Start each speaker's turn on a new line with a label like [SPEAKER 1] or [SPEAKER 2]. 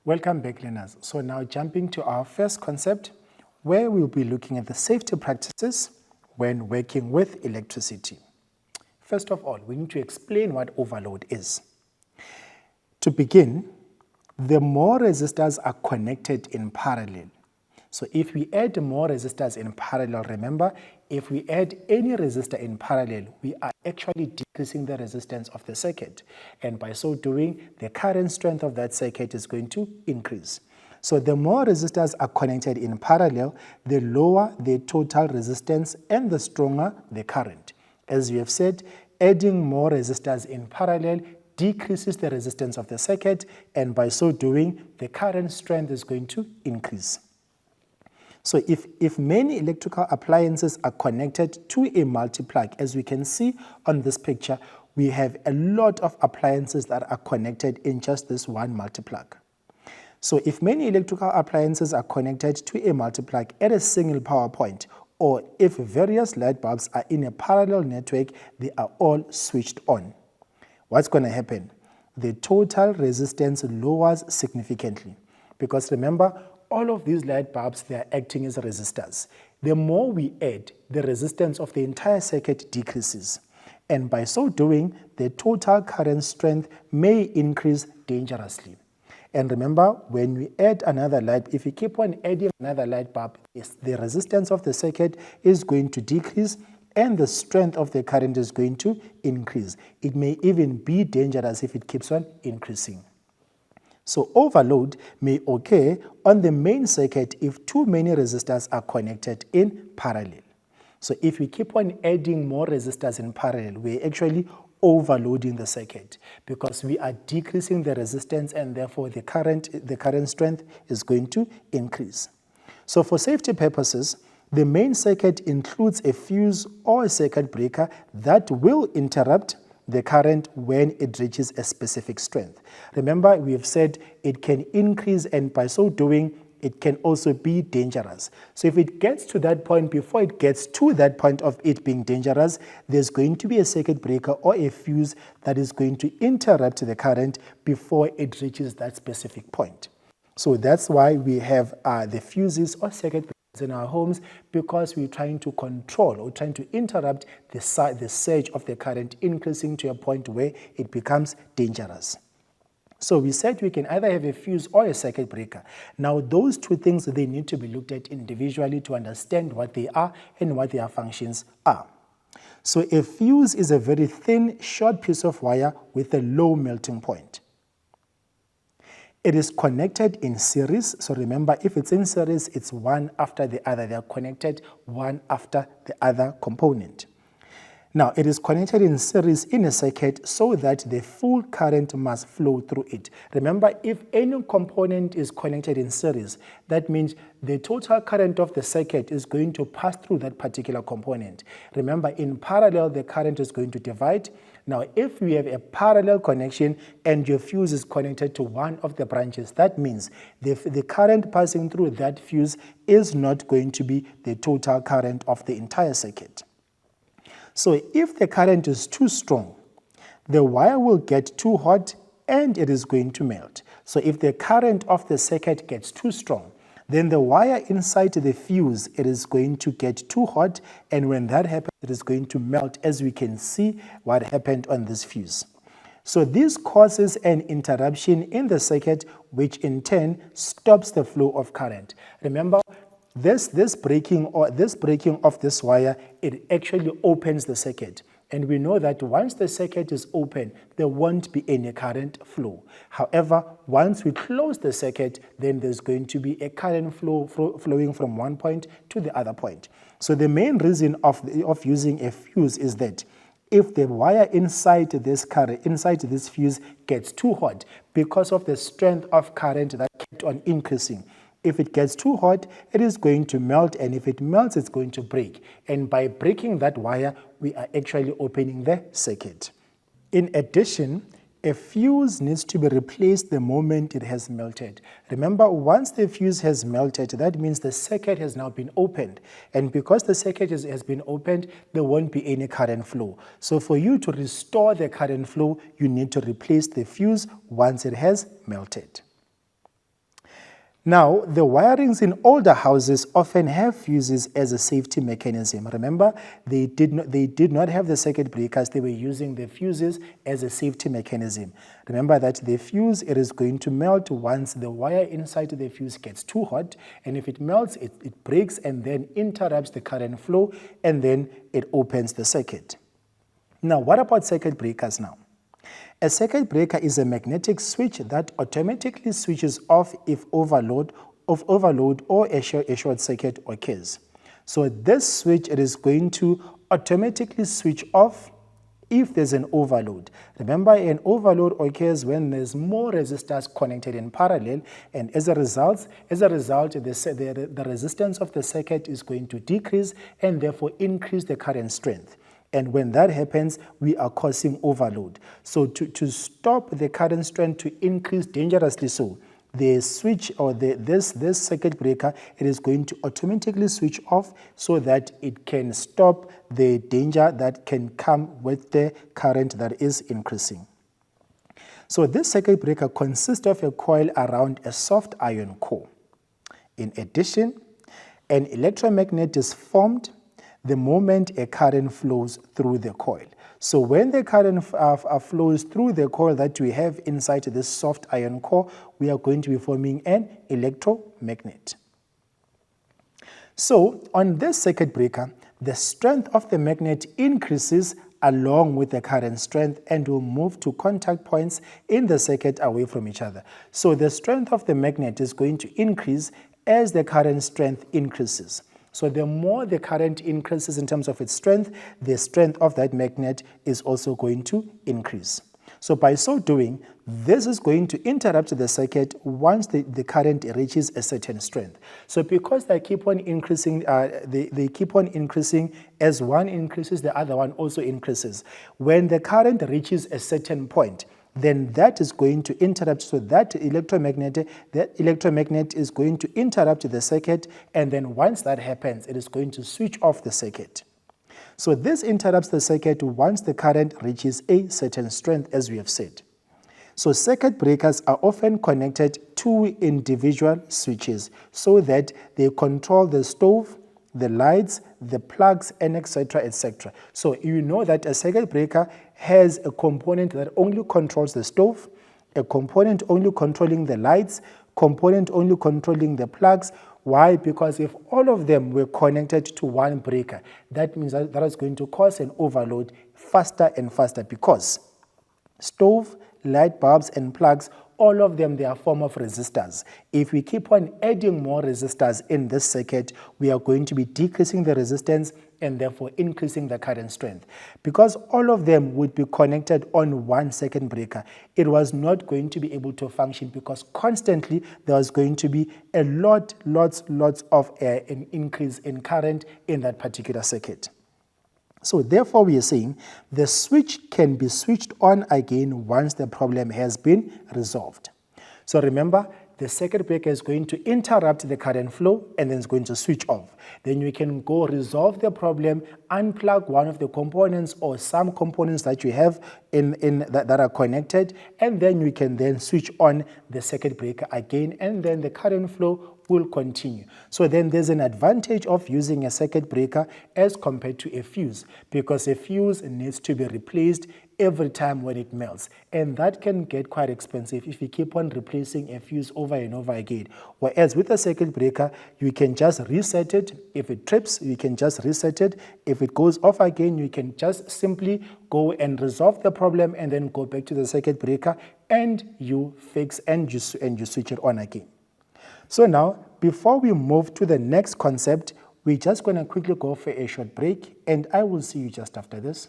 [SPEAKER 1] Welcome back, learners. So now jumping to our first concept, where we'll be looking at the safety practices when working with electricity. First of all, we need to explain what overload is. To begin, the more resistors are connected in parallel. So if we add more resistors in parallel, remember, if we add any resistor in parallel, we are actually decreasing the resistance of the circuit. And by so doing, the current strength of that circuit is going to increase. So the more resistors are connected in parallel, the lower the total resistance and the stronger the current. As we have said, adding more resistors in parallel decreases the resistance of the circuit, and by so doing, the current strength is going to increase. So if many electrical appliances are connected to a multiplug, as we can see on this picture, we have a lot of appliances that are connected in just this one multiplug. So if many electrical appliances are connected to a multiplug at a single power point, or if various light bulbs are in a parallel network, they are all switched on. What's going to happen? The total resistance lowers significantly, because remember, all of these light bulbs, they are acting as resistors. The more we add, the resistance of the entire circuit decreases. And by so doing, the total current strength may increase dangerously. And remember, when we add another light, if we keep on adding another light bulb, the resistance of the circuit is going to decrease and the strength of the current is going to increase. It may even be dangerous if it keeps on increasing. So overload may occur on the main circuit if too many resistors are connected in parallel. So if we keep on adding more resistors in parallel, we're actually overloading the circuit because we are decreasing the resistance, and therefore the current strength is going to increase. So for safety purposes, the main circuit includes a fuse or a circuit breaker that will interrupt the current when it reaches a specific strength. Remember, we have said it can increase, and by so doing, it can also be dangerous. So if it gets to that point, before it gets to that point of it being dangerous, there's going to be a circuit breaker or a fuse that is going to interrupt the current before it reaches that specific point. So that's why we have the fuses or circuit breakers in our homes, because we're trying to control or trying to interrupt the surge of the current increasing to a point where it becomes dangerous. So we said we can either have a fuse or a circuit breaker. Now those two things, they need to be looked at individually to understand what they are and what their functions are. So a fuse is a very thin, short piece of wire with a low melting point. It is connected in series. So remember, if it's in series, it's one after the other. They are connected one after the other component. Now, it is connected in series in a circuit so that the full current must flow through it. Remember, if any component is connected in series, that means the total current of the circuit is going to pass through that particular component. Remember, in parallel, the current is going to divide. Now, if we have a parallel connection and your fuse is connected to one of the branches, that means the current passing through that fuse is not going to be the total current of the entire circuit. So if the current is too strong, the wire will get too hot and it is going to melt. So if the current of the circuit gets too strong, then the wire inside the fuse, it is going to get too hot, and when that happens, it is going to melt, as we can see what happened on this fuse. So this causes an interruption in the circuit, which in turn stops the flow of current. Remember, this breaking of this wire, it actually opens the circuit. And we know that once the circuit is open, there won't be any current flow. However, once we close the circuit, then there's going to be a current flowing from one point to the other point. So the main reason of using a fuse is that if the wire inside this fuse gets too hot because of the strength of current that kept on increasing, if it gets too hot, it is going to melt, and if it melts, it's going to break. And by breaking that wire, we are actually opening the circuit. In addition, a fuse needs to be replaced the moment it has melted. Remember, once the fuse has melted, that means the circuit has now been opened. And because the circuit has been opened, there won't be any current flow. So for you to restore the current flow, you need to replace the fuse once it has melted. Now, the wirings in older houses often have fuses as a safety mechanism. Remember, they did not have the circuit breakers. They were using the fuses as a safety mechanism. Remember that the fuse, it is going to melt once the wire inside the fuse gets too hot, and if it melts, it breaks and then interrupts the current flow, and then it opens the circuit. Now, what about circuit breakers now? A circuit breaker is a magnetic switch that automatically switches off if overload or a short circuit occurs. So this switch, it is going to automatically switch off if there's an overload. Remember, an overload occurs when there's more resistors connected in parallel, and as a result, the resistance of the circuit is going to decrease and therefore increase the current strength. And when that happens, we are causing overload. So to stop the current strength to increase dangerously so, the switch or this circuit breaker, it is going to automatically switch off so that it can stop the danger that can come with the current that is increasing. So this circuit breaker consists of a coil around a soft iron core. In addition, an electromagnet is formed the moment a current flows through the coil. So when the current flows through the coil that we have inside this soft iron core, we are going to be forming an electromagnet. So on this circuit breaker, the strength of the magnet increases along with the current strength and will move to contact points in the circuit away from each other. So the strength of the magnet is going to increase as the current strength increases. So the more the current increases in terms of its strength, the strength of that magnet is also going to increase. So by so doing, this is going to interrupt the circuit once the current reaches a certain strength. So because they keep on increasing, they keep on increasing, as one increases, the other one also increases. When the current reaches a certain point, then that is going to interrupt, so that electromagnet is going to interrupt the circuit, and then once that happens, it is going to switch off the circuit. So this interrupts the circuit once the current reaches a certain strength, as we have said. So circuit breakers are often connected to individual switches so that they control the stove, the lights, the plugs, and etc., etc. So you know that a circuit breaker has a component that only controls the stove, a component only controlling the lights, component only controlling the plugs. Why? Because if all of them were connected to one breaker, that means that is going to cause an overload faster and faster, because stove, light bulbs, and plugs, all of them, they are a form of resistors. If we keep on adding more resistors in this circuit, we are going to be decreasing the resistance and therefore increasing the current strength. Because all of them would be connected on one circuit breaker, it was not going to be able to function, because constantly there was going to be a lots of an increase in current in that particular circuit. So therefore we are saying the switch can be switched on again once the problem has been resolved. So remember, the circuit breaker is going to interrupt the current flow and then it's going to switch off. Then you can go resolve the problem, unplug one of the components or some components that you have that are connected, and then you can then switch on the circuit breaker again, and then the current flow will continue. So then there's an advantage of using a circuit breaker as compared to a fuse, because a fuse needs to be replaced every time when it melts, and that can get quite expensive if you keep on replacing a fuse over and over again. Whereas with a circuit breaker, you can just reset it. If it trips, you can just reset it. If it goes off again, you can just simply go and resolve the problem and then go back to the circuit breaker and you fix and you switch it on again. So now, before we move to the next concept, we're just going to quickly go for a short break, and I will see you just after this.